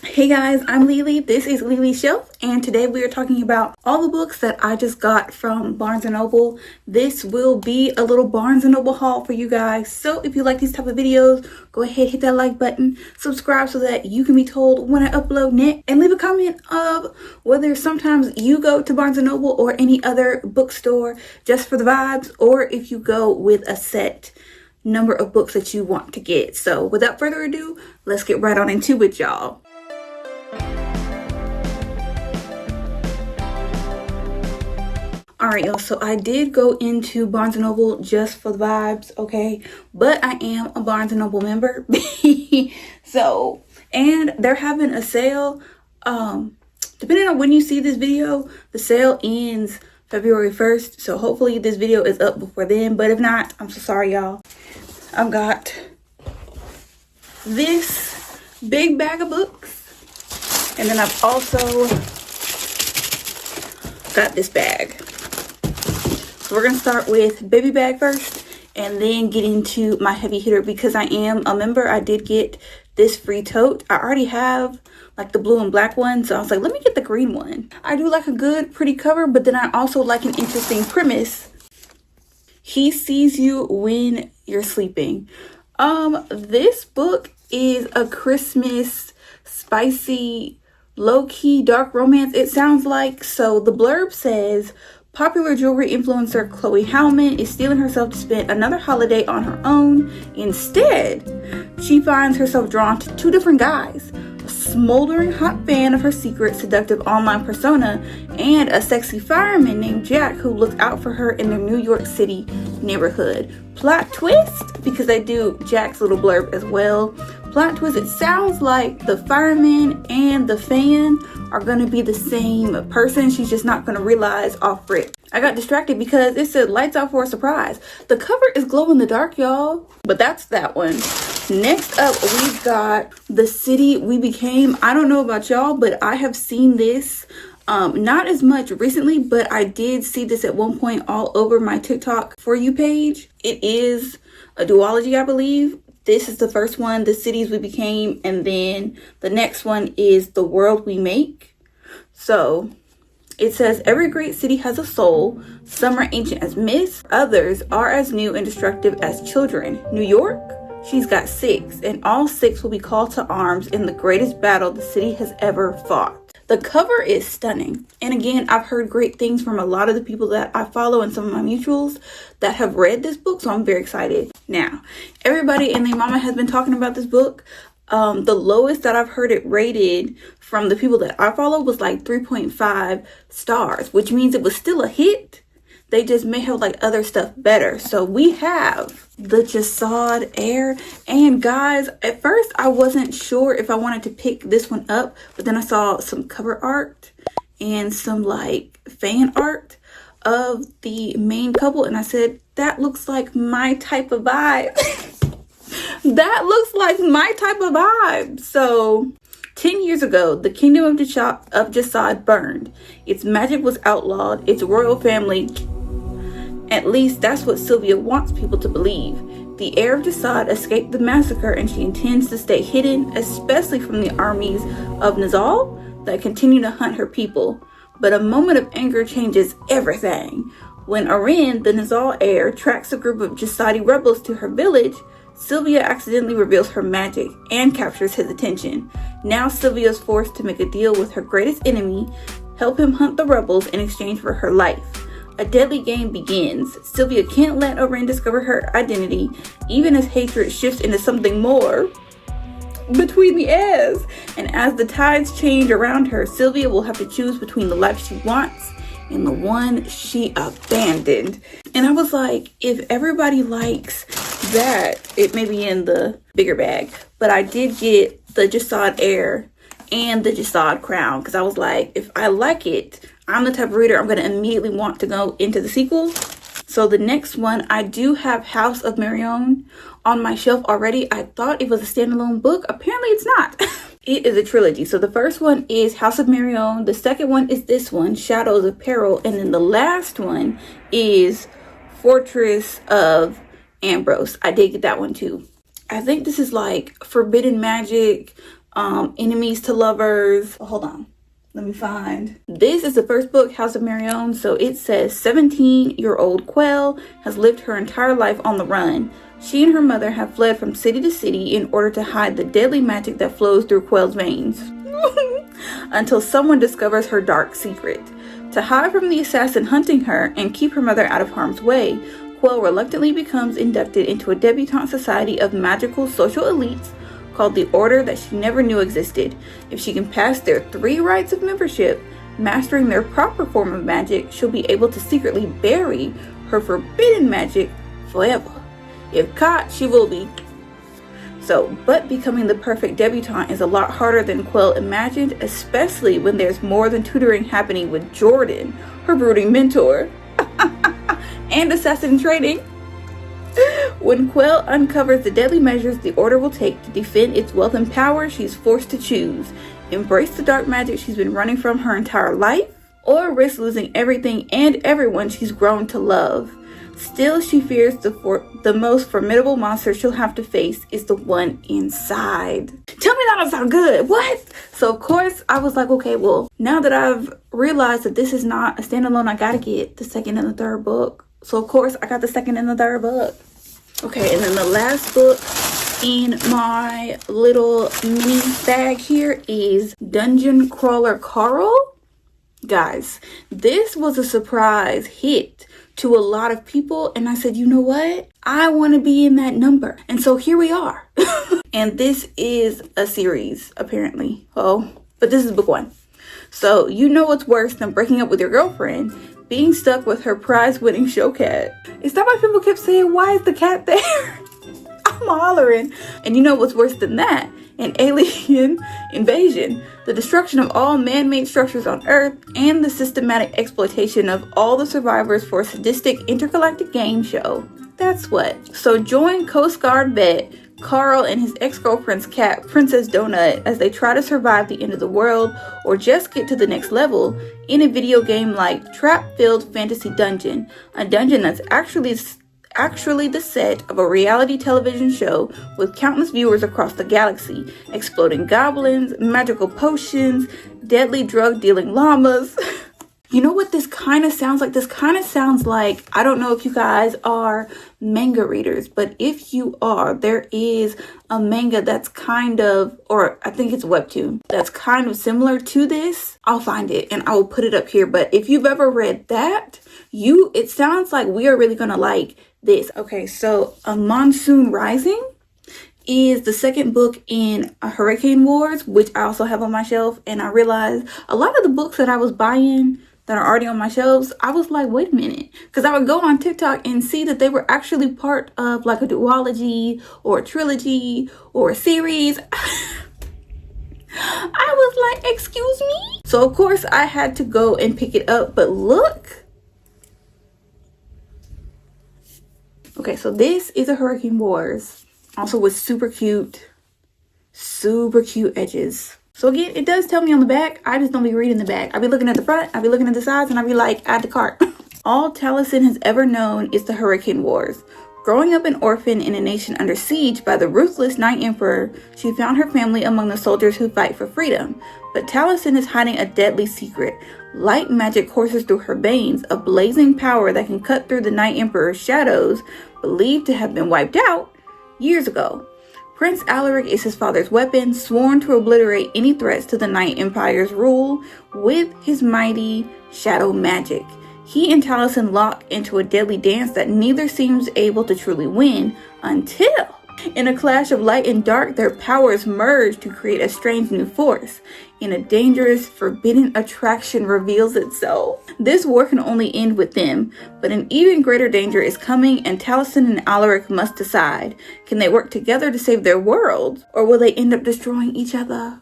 Hey guys, I'm Lily. This is Lily's Shelf, and today we are talking about all the books that I just got from Barnes & Noble. This will be a little Barnes & Noble haul for you guys. So if you like these type of videos, go ahead, hit that like button, subscribe so that you can be told when I upload next, and leave a comment of whether sometimes you go to Barnes & Noble or any other bookstore just for the vibes, or if you go with a set number of books that you want to get. So without further ado, let's get right on into it, y'all. Alright, y'all, so I did go into Barnes & Noble just for the vibes, okay? But I am a Barnes & Noble member. So, and they're having a sale. Depending on when you see this video, the sale ends February 1st. So hopefully this video is up before then. But if not, I'm so sorry, y'all. I've got this big bag of books. And then I've also got this bag. So we're going to start with baby bag first and then get into my heavy hitter because I am a member. I did get this free tote. I already have like the blue and black one. So I was like, let me get the green one. I do like a good, pretty cover, but then I also like an interesting premise. He sees you when you're sleeping. This book is a Christmas spicy, low-key dark romance, it sounds like. So the blurb says, popular jewelry influencer Chloe Howman is steeling herself to spend another holiday on her own. Instead, she finds herself drawn to two different guys, a smoldering hot fan of her secret seductive online persona and a sexy fireman named Jack who looks out for her in their New York City neighborhood. Plot twist, because I do Jack's little blurb as well. Plot twist, it sounds like the fireman and the fan are going to be the same person. She's just not going to realize off rip. I got distracted because it said lights out for a surprise. The cover is glow in the dark, y'all. But that's that one. Next up, we've got The City We Became. I don't know about y'all, but I have seen this. Not as much recently, but I did see this at one point all over my TikTok For You page. It is a duology, I believe. This is the first one, The Cities We Became, and then the next one is The World We Make. So it says, every great city has a soul. Some are ancient as myths. Others are as new and destructive as children. New York? She's got 6, and all 6 will be called to arms in the greatest battle the city has ever fought. The cover is stunning. And again, I've heard great things from a lot of the people that I follow and some of my mutuals that have read this book. So I'm very excited. Now, everybody and their mama has been talking about this book. The lowest that I've heard it rated from the people that I follow was like 3.5 stars, which means it was still a hit. They just may have like other stuff better. So we have The Jasad Heir. And guys, at first I wasn't sure if I wanted to pick this one up, but then I saw some cover art and some like fan art of the main couple, and I said, that looks like my type of vibe. That looks like my type of vibe. So 10 years ago, the kingdom of Jasad burned. Its magic was outlawed. Its royal family, at least that's what Sylvia wants people to believe. The heir of Jasad escaped the massacre and she intends to stay hidden, especially from the armies of Nizal that continue to hunt her people. But a moment of anger changes everything. When Arin, the Nizal heir, tracks a group of Jasadi rebels to her village, Sylvia accidentally reveals her magic and captures his attention. Now Sylvia is forced to make a deal with her greatest enemy, help him hunt the rebels in exchange for her life. A deadly game begins. Sylvia can't let Arin discover her identity, even as hatred shifts into something more between the heirs. And as the tides change around her, Sylvia will have to choose between the life she wants and the one she abandoned. And I was like, if everybody likes that, it may be in the bigger bag. But I did get the Jasad Heir and the Jasad Crown because I was like, if I like it, I'm the type of reader I'm going to immediately want to go into the sequel. So the next one, I do have House of Marion on my shelf already. I thought it was a standalone book. Apparently it's not. It is a trilogy. So the first one is House of Marion. The second one is this one, Shadows of Peril. And then the last one is Fortress of Ambrose. I did get that one too. I think this is like forbidden magic, enemies to lovers. Hold on. Let me find. This is the first book, House of Marion. So it says 17-year-old Quell has lived her entire life on the run. She and her mother have fled from city to city in order to hide the deadly magic that flows through Quell's veins. Until someone discovers her dark secret. To hide from the assassin hunting her and keep her mother out of harm's way, Quell reluctantly becomes inducted into a debutante society of magical social elites called the Order that she never knew existed. If she can pass their 3 rites of membership, mastering their proper form of magic, she'll be able to secretly bury her forbidden magic forever. If caught, she will be. But becoming the perfect debutante is a lot harder than Quell imagined, especially when there's more than tutoring happening with Jordan, her brooding mentor, and assassin in training. When Quell uncovers the deadly measures the Order will take to defend its wealth and power, she's forced to choose. Embrace the dark magic she's been running from her entire life, or risk losing everything and everyone she's grown to love. Still, she fears the most formidable monster she'll have to face is the one inside. Tell me that don't sound good. What? So, of course, I was like, okay, well, now that I've realized that this is not a standalone, I gotta get the second and the third book. So, of course, I got the second and the third book. Okay, and then the last book in my little mini bag here is Dungeon Crawler Carl. Guys, this was a surprise hit to a lot of people, and I said, you know what? I want to be in that number. And so here we are. And this is a series, apparently. Oh, but this is book 1. So you know what's worse than breaking up with your girlfriend? Being stuck with her prize-winning show cat. Is that why people kept saying, why is the cat there? I'm hollering. And you know what's worse than that? An alien invasion, the destruction of all man-made structures on Earth, and the systematic exploitation of all the survivors for a sadistic intergalactic game show. That's what. So join Coast Guard vet Carl and his ex-girlfriend's cat, Princess Donut, as they try to survive the end of the world or just get to the next level in a video game like Trap-Filled Fantasy Dungeon, a dungeon that's actually the set of a reality television show with countless viewers across the galaxy, exploding goblins, magical potions, deadly drug-dealing llamas. You know what this kind of sounds like? This kind of sounds like, I don't know if you guys are manga readers, but if you are, there is a manga that's kind of, or I think it's a webtoon, that's kind of similar to this. I'll find it and I will put it up here. But if you've ever read that, it sounds like we are really going to like this. Okay, so A Monsoon Rising is the second book in Hurricane Wars, which I also have on my shelf. And I realized a lot of the books that I was buying that are already on my shelves, I was like, wait a minute. Because I would go on TikTok and see that they were actually part of like a duology or a trilogy or a series. I was like, excuse me? So of course I had to go and pick it up, but look. Okay, so this is a Hurricane Wars. Also with super cute edges. So again, it does tell me on the back. I just don't be reading the back. I be looking at the front, I be looking at the sides, and I be like, add to cart. All Taliesin has ever known is the Hurricane Wars. Growing up an orphan in a nation under siege by the ruthless Night Emperor, she found her family among the soldiers who fight for freedom. But Taliesin is hiding a deadly secret. Light magic courses through her veins, a blazing power that can cut through the Night Emperor's shadows, believed to have been wiped out years ago. Prince Alaric is his father's weapon, sworn to obliterate any threats to the Night Empire's rule with his mighty shadow magic. He and Taliesin lock into a deadly dance that neither seems able to truly win until, in a clash of light and dark, their powers merge to create a strange new force. And a dangerous, forbidden attraction reveals itself. This war can only end with them, but an even greater danger is coming, and Taliesin and Alaric must decide. Can they work together to save their world, or will they end up destroying each other?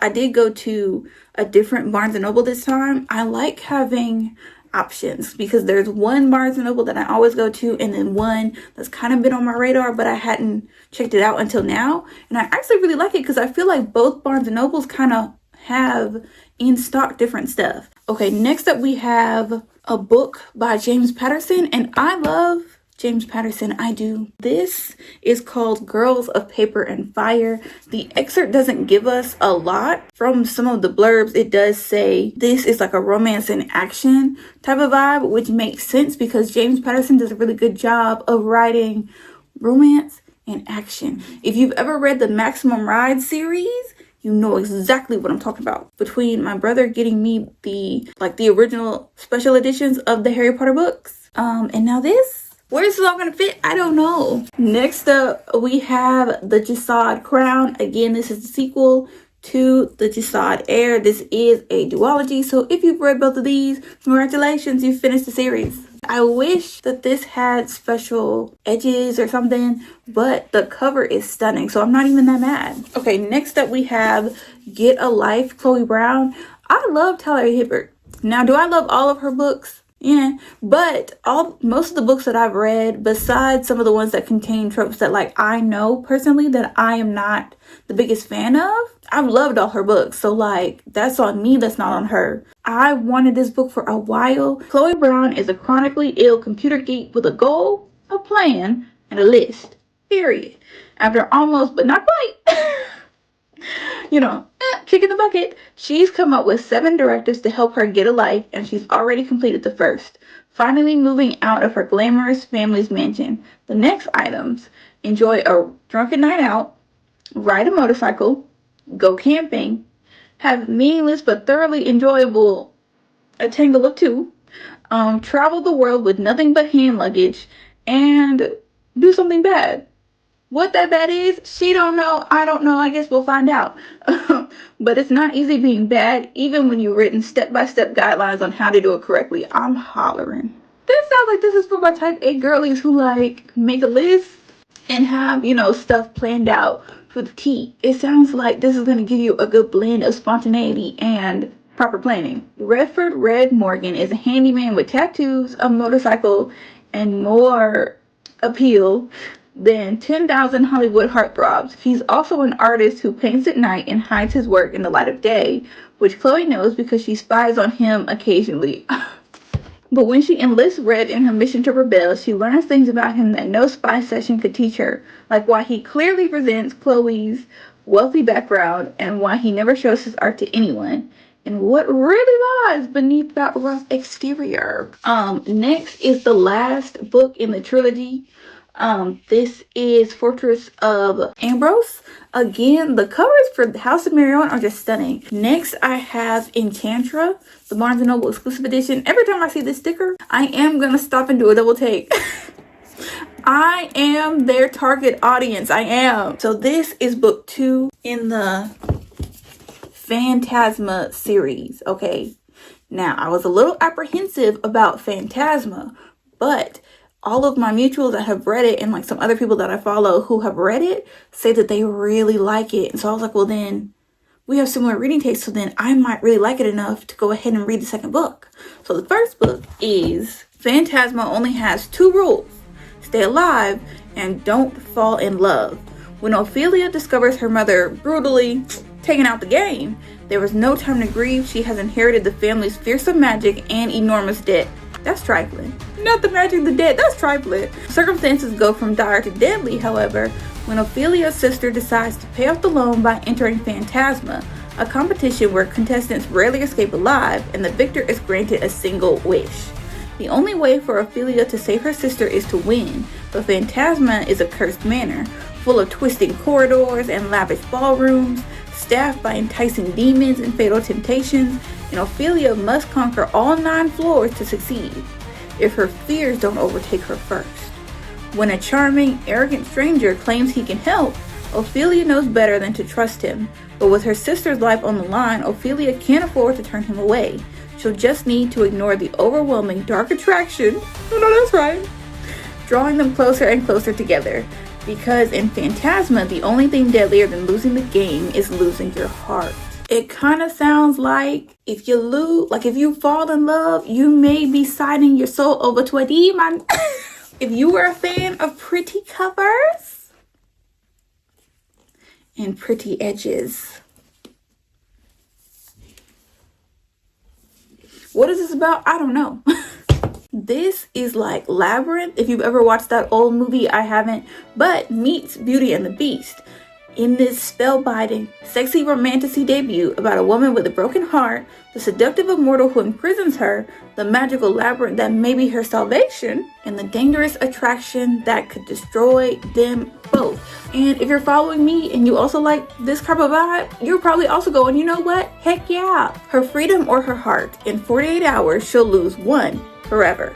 I did go to a different Barnes & Noble this time. I like having options because there's one Barnes & Noble that I always go to, and then one that's kind of been on my radar, but I hadn't checked it out until now. And I actually really like it because I feel like both Barnes & Nobles kind of have in stock different stuff. Okay, next up we have a book by James Patterson, and I love James Patterson, I do. This is called Girls of Paper and Fire. The excerpt doesn't give us a lot. From some of the blurbs, it does say this is like a romance and action type of vibe, which makes sense because James Patterson does a really good job of writing romance and action. If you've ever read the Maximum Ride series, you know exactly what I'm talking about. Between my brother getting me the original special editions of the Harry Potter books, and now this. Where is this all gonna fit? I don't know. Next up, we have the Jasad Crown. Again, this is the sequel to the Jasad Heir. This is a duology, so if you've read both of these, congratulations, you've finished the series. I wish that this had special edges or something, but the cover is stunning, so I'm not even that mad. Okay, next up we have Get a Life, Chloe Brown. I love Taylor Hibbert. Now, do I love all of her books? Yeah, but most of the books that I've read, besides some of the ones that contain tropes that like I know personally that I am not the biggest fan of, I've loved all her books. So like that's on me, that's not on her. I wanted this book for a while. Chloe Brown is a chronically ill computer geek with a goal, a plan, and a list. Period. After almost, but not quite. Kick in the bucket. She's come up with 7 directives to help her get a life, and she's already completed the first, finally moving out of her glamorous family's mansion. The next items: enjoy a drunken night out, ride a motorcycle, go camping, have meaningless but thoroughly enjoyable a tangle of 2, travel the world with nothing but hand luggage, and do something bad. What that bad is, she don't know, I don't know, I guess we'll find out. But it's not easy being bad, even when you've written step-by-step guidelines on how to do it correctly. I'm hollering. This sounds like this is for my type A girlies who like make a list and have, stuff planned out for the T. It sounds like this is going to give you a good blend of spontaneity and proper planning. Redford Red Morgan is a handyman with tattoos, a motorcycle, and more appeal than 10,000 Hollywood heartthrobs. He's also an artist who paints at night and hides his work in the light of day, which Chloe knows because she spies on him occasionally. But when she enlists Red in her mission to rebel, she learns things about him that no spy session could teach her, like why he clearly resents Chloe's wealthy background and why he never shows his art to anyone, and what really lies beneath that rough exterior. Next is the last book in the trilogy. This is Fortress of Ambrose. Again, the covers for House of Marion are just stunning. Next, I have Enchantra, the Barnes & Noble exclusive edition. Every time I see this sticker, I am gonna stop and do a double take. I am their target audience. I am. So this is book 2 in the Phantasma series. Okay. Now, I was a little apprehensive about Phantasma, but all of my mutuals that have read it and like some other people that I follow who have read it say that they really like it. And so I was like, well, then we have similar reading tastes, so then I might really like it enough to go ahead and read the second book. So the first book is Phantasma only has 2 rules: stay alive and don't fall in love. When Ophelia discovers her mother brutally taken out the game, there was no time to grieve. She has inherited the family's fearsome magic and enormous debt. That's trifling. Not the magic, the debt, that's trifling. Circumstances go from dire to deadly, however, when Ophelia's sister decides to pay off the loan by entering Phantasma, a competition where contestants rarely escape alive and the victor is granted a single wish. The only way for Ophelia to save her sister is to win, but Phantasma is a cursed manor, full of twisting corridors and lavish ballrooms, staffed by enticing demons and fatal temptations, and Ophelia must conquer all 9 floors to succeed, if her fears don't overtake her first. When a charming, arrogant stranger claims he can help, Ophelia knows better than to trust him, but with her sister's life on the line, Ophelia can't afford to turn him away. She'll just need to ignore the overwhelming dark attraction, oh no, that's right, drawing them closer and closer together. Because in Phantasma, the only thing deadlier than losing the game is losing your heart. It kind of sounds like if you fall in love, you may be signing your soul over to a demon. If you are a fan of pretty covers and pretty edges, what is this about? I don't know. This is like Labyrinth. If you've ever watched that old movie, I haven't, but meets Beauty and the Beast. In this spellbinding, sexy romantasy debut about a woman with a broken heart, the seductive immortal who imprisons her, the magical labyrinth that may be her salvation, and the dangerous attraction that could destroy them both. And if you're following me and you also like this type of vibe, you're probably also going, you know what? Heck yeah. Her freedom or her heart. In 48 hours, she'll lose one forever.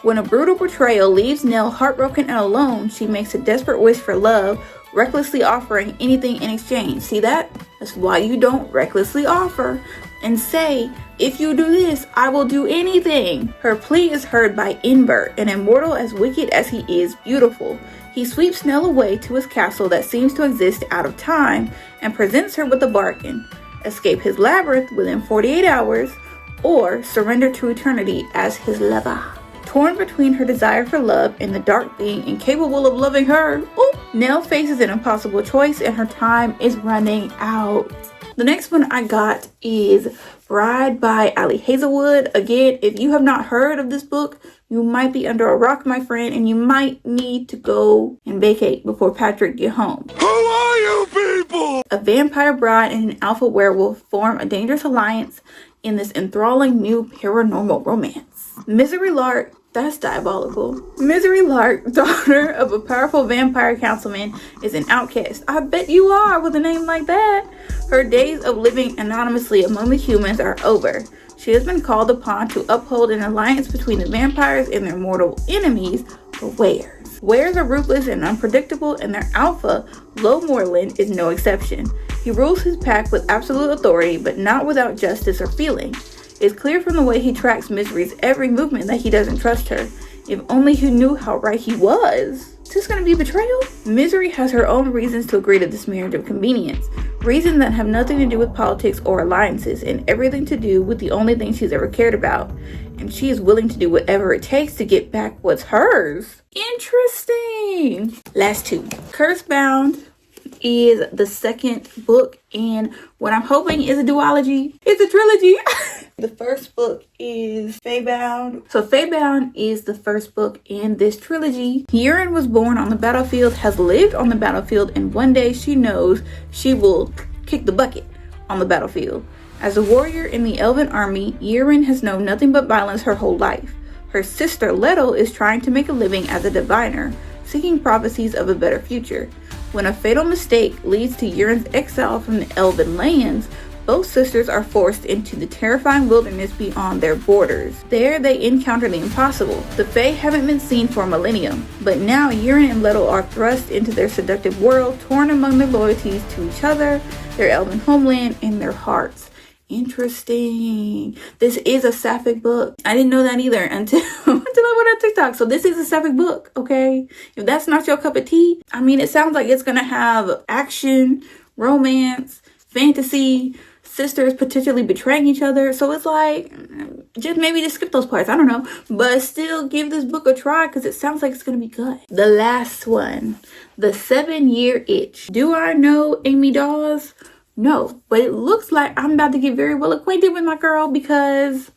When a brutal betrayal leaves Nell heartbroken and alone, she makes a desperate wish for love, recklessly offering anything in exchange. See that? That's why you don't recklessly offer and say, if you do this, I will do anything. Her plea is heard by Inbert, an immortal as wicked as he is beautiful. He sweeps Nell away to his castle that seems to exist out of time and presents her with a bargain. Escape his labyrinth within 48 hours or surrender to eternity as his lover. Torn between her desire for love and the dark being incapable of loving her, Nell faces an impossible choice and her time is running out. The next one I got is Bride by Ali Hazelwood. Again, if you have not heard of this book, you might be under a rock, my friend, and you might need to go and vacate before Patrick get home. Who are you people? A vampire bride and an alpha werewolf form a dangerous alliance in this enthralling new paranormal romance. Misery Lark, that's diabolical. Misery Lark, daughter of a powerful vampire councilman, is an outcast. I bet you are with a name like that. Her days of living anonymously among the humans are over. She has been called upon to uphold an alliance between the vampires and their mortal enemies, the Wares. Wares are ruthless and unpredictable, and their alpha, Lo Moreland, is no exception. He rules his pack with absolute authority, but not without justice or feeling. It's clear from the way he tracks Misery's every movement that he doesn't trust her. If only he knew how right he was. Is this gonna be betrayal? Misery has her own reasons to agree to this marriage of convenience. Reasons that have nothing to do with politics or alliances and everything to do with the only thing she's ever cared about. And she is willing to do whatever it takes to get back what's hers. Interesting. Last two. Cursebound is the second book, and what I'm hoping is a duology. It's a trilogy. The first book is Feybound. So Feybound is the first book in this trilogy. Urine was born on the battlefield, has lived on the battlefield, and one day she knows she will kick the bucket on the battlefield. As a warrior in the Elven army, Urine has known nothing but violence her whole life. Her sister Leto is trying to make a living as a diviner, seeking prophecies of a better future. When a fatal mistake leads to Urine's exile from the Elven lands, both sisters are forced into the terrifying wilderness beyond their borders. There they encounter the impossible. The Fae haven't been seen for a millennium, but now Urine and Leto are thrust into their seductive world, torn among their loyalties to each other, their Elven homeland, and their hearts. Interesting. This is a sapphic book. I didn't know that either until I went on TikTok. So this is a sapphic book, okay? If that's not your cup of tea, I mean, it sounds like it's gonna have action, romance, fantasy, sisters potentially betraying each other. So it's like, just skip those parts. I don't know. But still give this book a try because it sounds like it's gonna be good. The last one, The 7-Year Itch. Do I know Amy Dawes? No, but it looks like I'm about to get very well acquainted with my girl because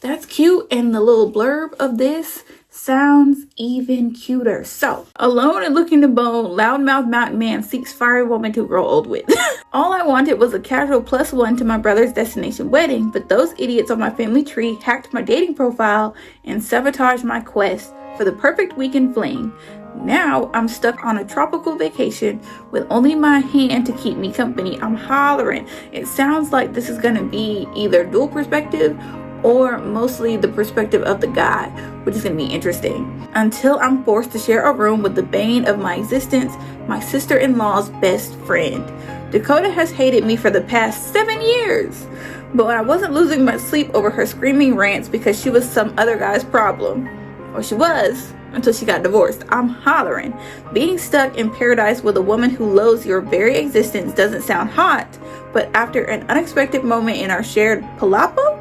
that's cute, and the little blurb of this sounds even cuter. So, alone and looking to bone, loudmouth mountain man seeks fiery woman to grow old with. All I wanted was a casual +1 to my brother's destination wedding, but those idiots on my family tree hacked my dating profile and sabotaged my quest for the perfect weekend fling. Now I'm stuck on a tropical vacation with only my hand to keep me company. I'm hollering. It sounds like this is gonna be either dual perspective or mostly the perspective of the guy, which is gonna be interesting. Until I'm forced to share a room with the bane of my existence, my sister-in-law's best friend. Dakota has hated me for the past 7 years, but I wasn't losing my sleep over her screaming rants because she was some other guy's problem. Or she was, until she got divorced. I'm hollering. Being stuck in paradise with a woman who loathes your very existence doesn't sound hot, but after an unexpected moment in our shared palapo,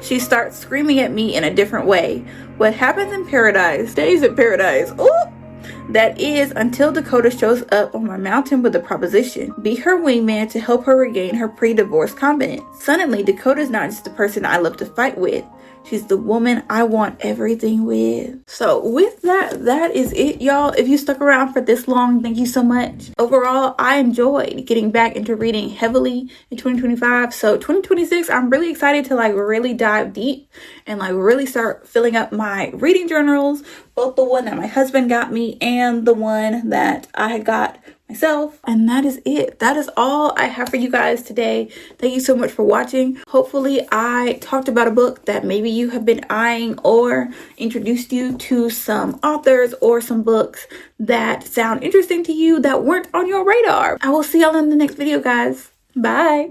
she starts screaming at me in a different way. What happens in paradise stays in paradise. Ooh! That is, until Dakota shows up on my mountain with a proposition. Be her wingman to help her regain her pre-divorce confidence. Suddenly, Dakota's not just the person I love to fight with. She's the woman I want everything with. So with that, that is it, y'all. If you stuck around for this long, thank you so much. Overall, I enjoyed getting back into reading heavily in 2025. So 2026, I'm really excited to like really dive deep and like really start filling up my reading journals, both the one that my husband got me and the one that I got myself. And that is it. That is all I have for you guys today. Thank you so much for watching. Hopefully I talked about a book that maybe you have been eyeing or introduced you to some authors or some books that sound interesting to you that weren't on your radar. I will see y'all in the next video, guys. Bye.